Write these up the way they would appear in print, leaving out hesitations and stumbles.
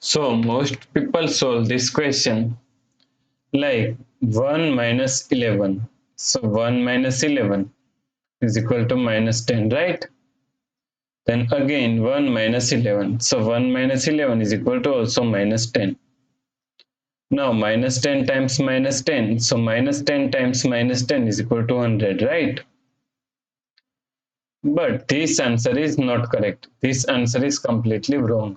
So most people solve this question like 1 minus 11. So 1 minus 11 is equal to minus 10, right? Then again 1 minus 11. So 1 minus 11 is equal to also minus 10. Now minus 10 times minus 10. So minus 10 times minus 10 is equal to 100, right? But this answer is not correct. This answer is completely wrong.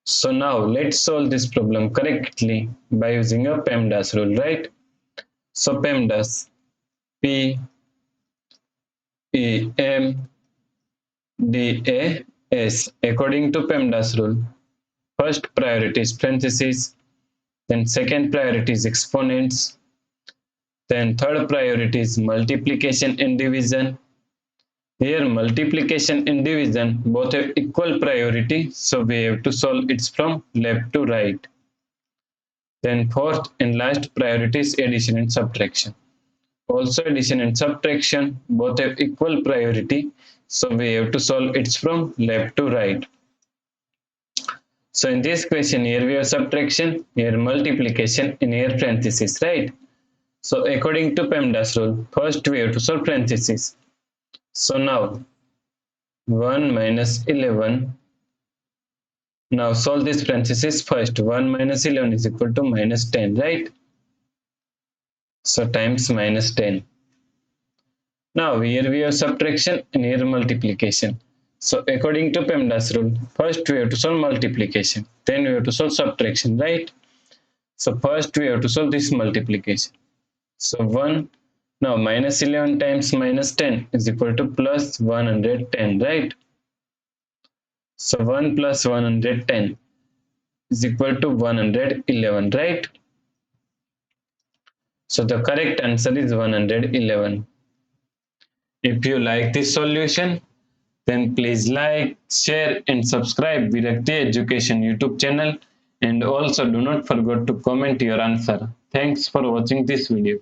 So now let's solve this problem correctly by using a PEMDAS rule, right? So PEMDAS, P E M D A S. According to PEMDAS rule, first priority is parentheses, then second priority is exponents, then third priority is multiplication and division. Here multiplication and division both have equal priority, so we have to solve it from left to right. Then fourth and last priority is addition and subtraction. Also addition and subtraction both have equal priority, so we have to solve it from left to right. So in this question, here we have subtraction, here multiplication, and here parentheses, right? So according to PEMDAS rule, first we have to solve parentheses. So now 1 minus 11. Now solve this parenthesis first. 1 minus 11 is equal to minus 10, right? So times minus 10. Now here we have subtraction and here multiplication. So according to PEMDAS rule, first we have to solve multiplication, then we have to solve subtraction, right? So first we have to solve this multiplication. So 1, now minus 11 times minus 10 is equal to plus 110, right? So 1 plus 110 is equal to 111, right? So the correct answer is 111. If you like this solution, then please like, share and subscribe Virakti Education YouTube channel, and also do not forget to comment your answer. Thanks for watching this video.